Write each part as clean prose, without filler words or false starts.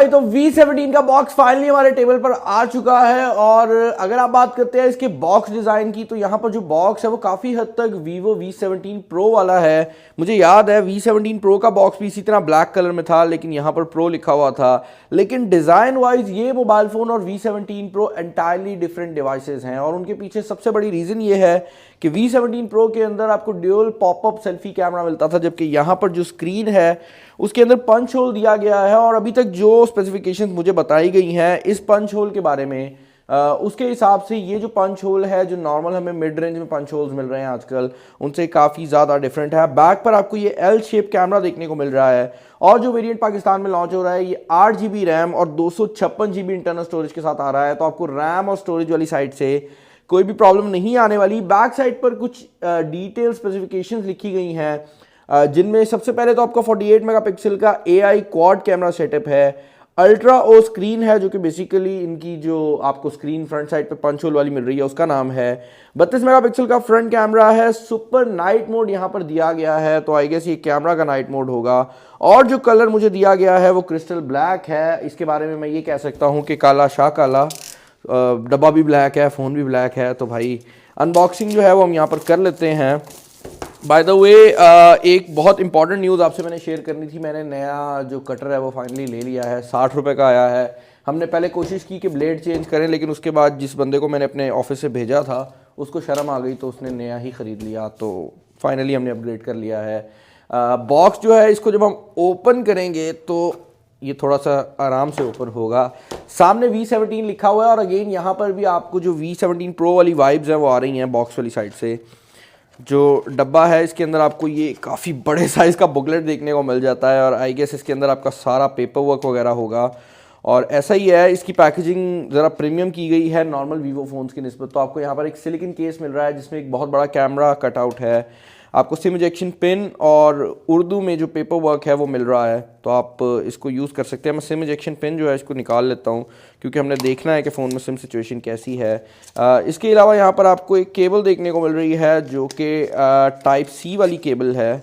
तो V17 का box finally हमारे टेबल पर आ चुका है। और अगर आप बात करते हैं इसके बॉक्स डिज़ाइन की, तो यहाँ पर जो बॉक्स है वो काफ़ी हद तक Vivo V17 Pro वाला है। मुझे याद है V17 Pro का बॉक्स भी इसी तरह ब्लैक कलर में था, लेकिन यहाँ पर Pro लिखा हुआ था। लेकिन डिज़ाइन वाइज ये मोबाइल फ़ोन और V17 Pro entirely different devices हैं, और उनके पीछे सबसे बड़ी रीज़न ये है कि V17 Pro के अंदर आपको ड्यूल पॉपअप सेल्फी कैमरा मिलता था, जबकि यहाँ पर जो स्क्रीन है उसके अंदर पंच होल दिया गया है। और अभी तक जो स्पेसिफिकेशंस मुझे बताई गई हैं इस पंच होल के बारे में, उसके हिसाब से ये जो पंच होल है, जो नॉर्मल हमें मिड रेंज में पंच होल्स मिल रहे हैं आजकल, उनसे काफ़ी ज़्यादा डिफरेंट है। बैक पर आपको ये एल शेप कैमरा देखने को मिल रहा है, और जो वेरिएंट पाकिस्तान में लॉन्च हो रहा है ये 8 GB रैम और 256 GB इंटरनल स्टोरेज के साथ आ रहा है। तो आपको रैम और स्टोरेज वाली साइड से कोई भी प्रॉब्लम नहीं आने वाली। बैक साइड पर कुछ डिटेल स्पेसिफिकेशंस लिखी गई हैं, जिनमें सबसे पहले तो आपका 48 मेगापिक्सल का AI क्वाड कैमरा सेटअप है। अल्ट्रा ओ स्क्रीन है, जो कि बेसिकली इनकी जो आपको स्क्रीन फ्रंट साइड पे पंच होल वाली मिल रही है उसका नाम है। 32 मेगापिक्सल का फ्रंट कैमरा है। सुपर नाइट मोड यहाँ पर दिया गया है, तो आई गेस ये कैमरा का नाइट मोड होगा। और जो कलर मुझे दिया गया है वो क्रिस्टल ब्लैक है। इसके बारे में मैं ये कह सकता हूँ कि काला शाह काला, डब्बा भी ब्लैक है, फ़ोन भी ब्लैक है। तो भाई अनबॉक्सिंग जो है वो हम यहाँ पर कर लेते हैं। बाय द वे, एक बहुत इंपॉर्टेंट न्यूज़ आपसे मैंने शेयर करनी थी। मैंने नया जो कटर है वो फाइनली ले लिया है, 60 रुपये का आया है। हमने पहले कोशिश की कि ब्लेड चेंज करें, लेकिन उसके बाद जिस बंदे को मैंने अपने ऑफिस से भेजा था उसको शर्म आ गई, तो उसने नया ही ख़रीद लिया। तो फाइनली हमने अपग्रेड कर लिया है। बॉक्स जो है इसको जब हम ओपन करेंगे तो ये थोड़ा सा आराम से ओपन होगा। सामने V17 लिखा हुआ है, और अगेन यहाँ पर भी आपको जो V17 Pro वाली वाइब्स हैं वो आ रही हैं बॉक्स वाली साइड से। जो डब्बा है इसके अंदर आपको ये काफ़ी बड़े साइज़ का बुकलेट देखने को मिल जाता है, और आई गेस इसके अंदर आपका सारा पेपर वर्क वगैरह होगा। और ऐसा ही है, इसकी पैकेजिंग ज़रा प्रीमियम की गई है नॉर्मल वीवो फ़ोन्स की निस्बत। तो आपको यहाँ पर एक सिलिकन केस मिल रहा है जिसमें एक बहुत बड़ा कैमरा कटआउट है। आपको सिम इजेक्शन पिन और उर्दू में जो पेपर वर्क है वो मिल रहा है, तो आप इसको यूज़ कर सकते हैं। मैं सिम इजेक्शन पिन जो है इसको निकाल लेता हूँ, क्योंकि हमने देखना है कि फ़ोन में सिम सिचुएशन कैसी है। इसके अलावा यहाँ पर आपको एक केबल देखने को मिल रही है, जो कि टाइप सी वाली केबल है।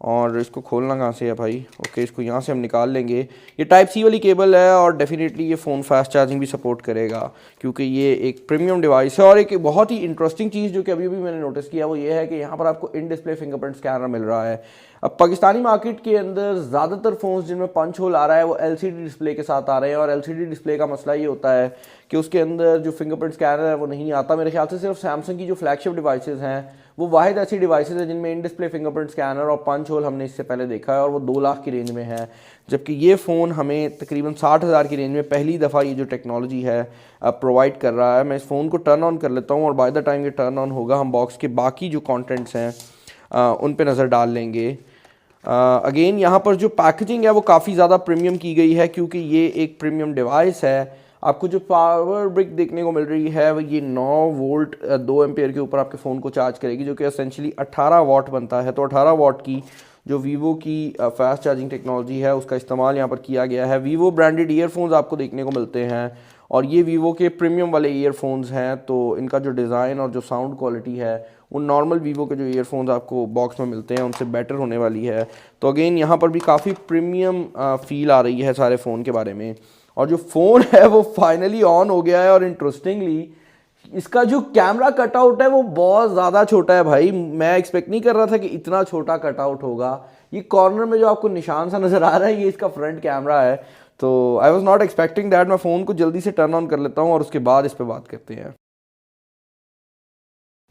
और इसको खोलना कहाँ से है भाई? ओके, इसको यहाँ से हम निकाल लेंगे। ये टाइप सी वाली केबल है, और डेफिनेटली ये फ़ोन फास्ट चार्जिंग भी सपोर्ट करेगा, क्योंकि ये एक प्रीमियम डिवाइस है। और एक बहुत ही इंटरेस्टिंग चीज़ जो कि अभी भी मैंने नोटिस किया वो ये है कि यहाँ पर आपको इन डिस्प्ले फिंगरप्रिंट स्कैनर मिल रहा है। अब पाकिस्तानी मार्केट के अंदर ज़्यादातर फ़ोन्स जिनमें पंच होल आ रहा है वो LCD डिस्प्ले के साथ आ रहे हैं, और LCD डिस्प्ले का मसला ये होता है कि उसके अंदर जो फिंगरप्रिंट स्कैनर है वो नहीं आता। मेरे ख्याल से सिर्फ सैमसंग की जो फ्लैगशिप डिवाइसेस हैं वो वाहिद ऐसी डिवाइसेस है जिनमें इन डिस्प्ले फिंगरप्रिंट स्कैनर और पंच होल हमने इससे पहले देखा है, और वो 2 लाख की रेंज में है। जबकि ये फ़ोन हमें तकरीबन 60,000 की रेंज में पहली दफ़ा ये जो टेक्नोलॉजी है प्रोवाइड कर रहा है। मैं इस फ़ोन को टर्न ऑन कर लेता हूँ, और बाय द टाइम ये टर्न ऑन होगा हम बॉक्स के बाकी जो कॉन्टेंट्स हैं उन पर नज़र डाल लेंगे। अगेन यहाँ पर जो पैकेजिंग है वो काफ़ी ज़्यादा प्रीमियम की गई है, क्योंकि ये एक प्रीमियम डिवाइस है। आपको जो पावर ब्रिक देखने को मिल रही है वो ये 9 वोल्ट 2 एम्पेयर के ऊपर आपके फ़ोन को चार्ज करेगी, जो कि एसेंशियली 18 वाट बनता है। तो 18 वाट की जो वीवो की फास्ट चार्जिंग टेक्नोलॉजी है उसका इस्तेमाल यहाँ पर किया गया है। वीवो ब्रांडेड ईयरफोन्स आपको देखने को मिलते हैं, और ये वीवो के प्रीमियम वाले ईयरफोन्स हैं। तो इनका जो डिज़ाइन और जो साउंड क्वालिटी है वो नॉर्मल वीवो के जो ईयरफोन्स आपको बॉक्स में मिलते हैं उनसे बेटर होने वाली है। तो अगेन यहाँ पर भी काफ़ी प्रीमियम फील आ रही है सारे फ़ोन के बारे में। और जो फ़ोन है वो फाइनली ऑन हो गया है, और इंटरेस्टिंगली इसका जो कैमरा कटआउट है वो बहुत ज़्यादा छोटा है भाई। मैं एक्सपेक्ट नहीं कर रहा था कि इतना छोटा कटआउट होगा। ये कॉर्नर में जो आपको निशान सा नज़र आ रहा है ये इसका फ्रंट कैमरा है। तो I was not expecting that. मैं फ़ोन को जल्दी से टर्न ऑन कर लेता हूँ और उसके बाद इस पर बात करते हैं।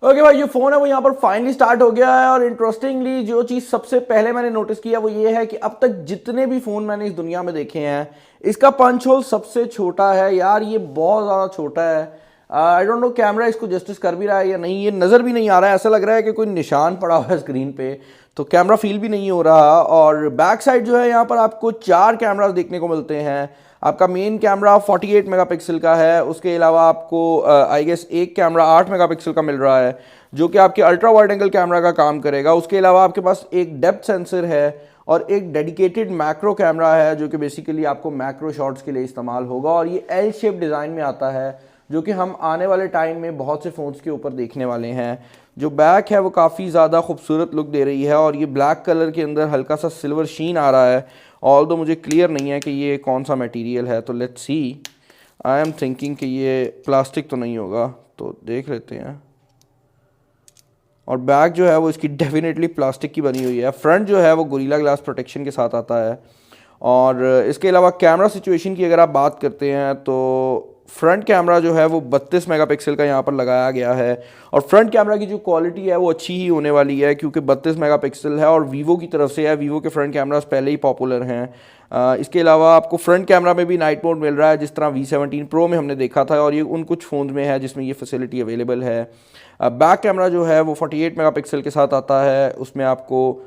ओके भाई, जो फ़ोन है वो यहाँ पर फाइनली स्टार्ट हो गया है। और इंटरेस्टिंगली जो चीज़ सबसे पहले मैंने नोटिस किया वो ये है कि अब तक जितने भी फ़ोन मैंने इस दुनिया में देखे हैं इसका पंच होल सबसे छोटा है। यार ये बहुत ज़्यादा छोटा है। आई डोंट नो कैमरा इसको जस्टिस कर भी रहा है या नहीं, ये नज़र भी नहीं आ रहा है। ऐसा लग रहा है कि कोई निशान पड़ा हुआ है स्क्रीन पे, तो कैमरा फील भी नहीं हो रहा। और बैक साइड जो है यहाँ पर आपको 4 कैमरास देखने को मिलते हैं। आपका मेन कैमरा 48 मेगापिक्सल का है, उसके अलावा आपको आई गेस एक कैमरा 8 मेगापिक्सल का मिल रहा है, जो कि आपके अल्ट्रा वाइड एंगल कैमरा का काम करेगा। उसके अलावा आपके पास एक डेप्थ सेंसर है और एक डेडिकेटेड मैक्रो कैमरा है, जो कि बेसिकली आपको मैक्रो शॉट्स के लिए इस्तेमाल होगा। और ये एल शेप डिज़ाइन में आता है, जो कि हम आने वाले टाइम में बहुत से फ़ोन्स के ऊपर देखने वाले हैं। जो बैक है वो काफ़ी ज़्यादा खूबसूरत लुक दे रही है, और ये ब्लैक कलर के अंदर हल्का सा सिल्वर शीन आ रहा है। ऑल्दो मुझे क्लियर नहीं है कि ये कौन सा मटेरियल है, तो let's see. I am thinking कि ये प्लास्टिक तो नहीं होगा, तो देख लेते हैं। और बैक जो है वो इसकी डेफिनेटली प्लास्टिक की बनी हुई है। फ्रंट जो है वो गोरिल्ला ग्लास प्रोटेक्शन के साथ आता है। और इसके अलावा कैमरा सिचुएशन की अगर आप बात करते हैं तो फ्रंट कैमरा जो है वो 32 मेगापिक्सल का यहाँ पर लगाया गया है। और फ्रंट कैमरा की जो क्वालिटी है वो अच्छी ही होने वाली है, क्योंकि 32 मेगापिक्सल है और वीवो की तरफ से है। वीवो के फ्रंट कैमरास पहले ही पॉपुलर हैं। इसके अलावा आपको फ्रंट कैमरा में भी नाइट मोड मिल रहा है, जिस तरह V17 Pro में हमने देखा था, और ये उन कुछ फ़ोन में है जिसमें ये फैसिलिटी अवेलेबल है। बैक कैमरा जो है वो 48 मेगापिक्सल के साथ आता है, उसमें आपको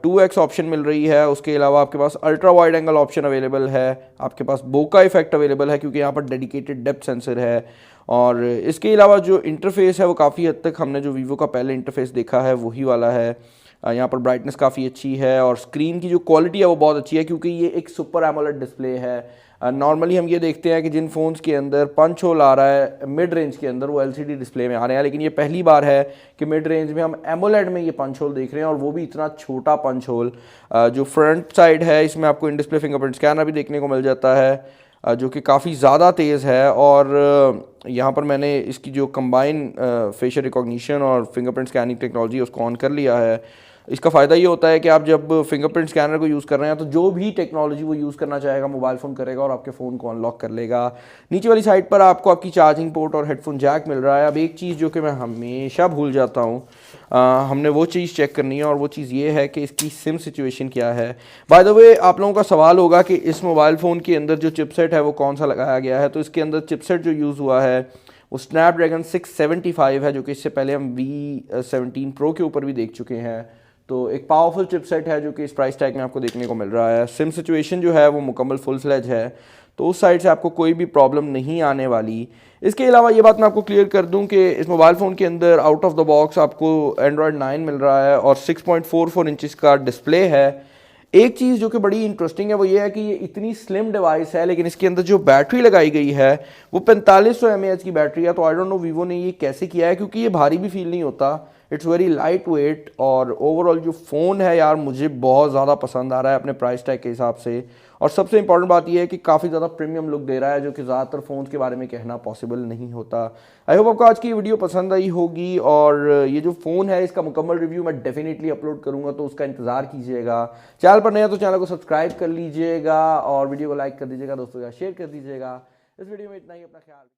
2x ऑप्शन मिल रही है। उसके अलावा आपके पास ultra wide angle option available है, आपके पास बोका इफेक्ट अवेलेबल है क्योंकि यहाँ पर डेडिकेटेड डेप्थ सेंसर है। और इसके अलावा जो इंटरफेस है वो काफ़ी हद तक हमने जो वीवो का पहले इंटरफेस देखा है वही वाला है। यहाँ पर ब्राइटनेस काफ़ी अच्छी है और स्क्रीन की जो क्वालिटी है वो बहुत अच्छी है, क्योंकि ये एक सुपर एमोलेड डिस्प्ले है। नॉर्मली हम ये देखते हैं कि जिन फ़ोन्स के अंदर पंच होल आ रहा है मिड रेंज के अंदर, वो LCD डिस्प्ले में आ रहे हैं, लेकिन ये पहली बार है कि मिड रेंज में हम एमोलेड में ये पंच होल देख रहे हैं, और वो भी इतना छोटा पंच होल। जो फ्रंट साइड है इसमें आपको इन डिस्प्ले फिंगरप्रिंट स्कैनर भी देखने को मिल जाता है, जो कि काफ़ी ज़्यादा तेज़ है। और यहाँ पर मैंने इसकी जो कंबाइन फेशियल रिकॉग्निशन और फिंगरप्रिंट स्कैनिंग टेक्नोलॉजी उसको ऑन कर लिया है। इसका फ़ायदा ये होता है कि आप जब फिंगरप्रिंट स्कैनर को यूज़ कर रहे हैं तो जो भी टेक्नोलॉजी वो यूज़ करना चाहेगा मोबाइल फ़ोन करेगा और आपके फ़ोन को अनलॉक कर लेगा। नीचे वाली साइड पर आपको आपकी चार्जिंग पोर्ट और हेडफोन जैक मिल रहा है। अब एक चीज़ जो कि मैं हमेशा भूल जाता हूँ, हमने वो चीज़ चेक करनी है, और वो चीज़ ये है कि इसकी सिम सिचुएशन क्या है। बाय द वे आप लोगों का सवाल होगा कि इस मोबाइल फ़ोन के अंदर जो चिपसेट है वो कौन सा लगाया गया है। तो इसके अंदर चिपसेट जो यूज़ हुआ है वो स्नैपड्रैगन 675 है, जो कि इससे पहले हम V17 Pro के ऊपर भी देख चुके हैं। तो एक पावरफुल चिपसेट है जो कि इस प्राइस टैग में आपको देखने को मिल रहा है। सिम सिचुएशन जो है वो मुकम्मल फुल फ्लेज है, तो उस साइड से आपको कोई भी प्रॉब्लम नहीं आने वाली। इसके अलावा ये बात मैं आपको क्लियर कर दूं कि इस मोबाइल फ़ोन के अंदर आउट ऑफ द बॉक्स आपको Android 9 मिल रहा है और 6.44 इंचज़ का डिस्प्ले है। एक चीज़ जो कि बड़ी इंटरेस्टिंग है वो ये है कि ये इतनी स्लिम डिवाइस है, लेकिन इसके अंदर जो बैटरी लगाई गई है वो 4500 mAh की बैटरी है। तो आई डोंट नो वीवो ने ये कैसे किया है, क्योंकि ये भारी भी फील नहीं होता, इट्स वेरी लाइट वेट। और ओवरऑल जो फ़ोन है यार मुझे बहुत ज़्यादा पसंद आ रहा है अपने प्राइस टैग के हिसाब से। और सबसे इंपॉर्टेंट बात यह है कि काफ़ी ज़्यादा प्रीमियम लुक दे रहा है, जो कि ज़्यादातर फ़ोन्स के बारे में कहना पॉसिबल नहीं होता। आई होप आपको आज की वीडियो पसंद आई होगी, और ये जो फ़ोन है इसका मुकम्मल रिव्यू मैं डेफिनेटली अपलोड करूँगा, तो उसका इंतज़ार कीजिएगा। चैनल पर नया तो चैनल को सब्सक्राइब कर लीजिएगा और वीडियो को लाइक कर दीजिएगा, दोस्तों का शेयर कर दीजिएगा। इस वीडियो में इतना ही, अपना ख्याल।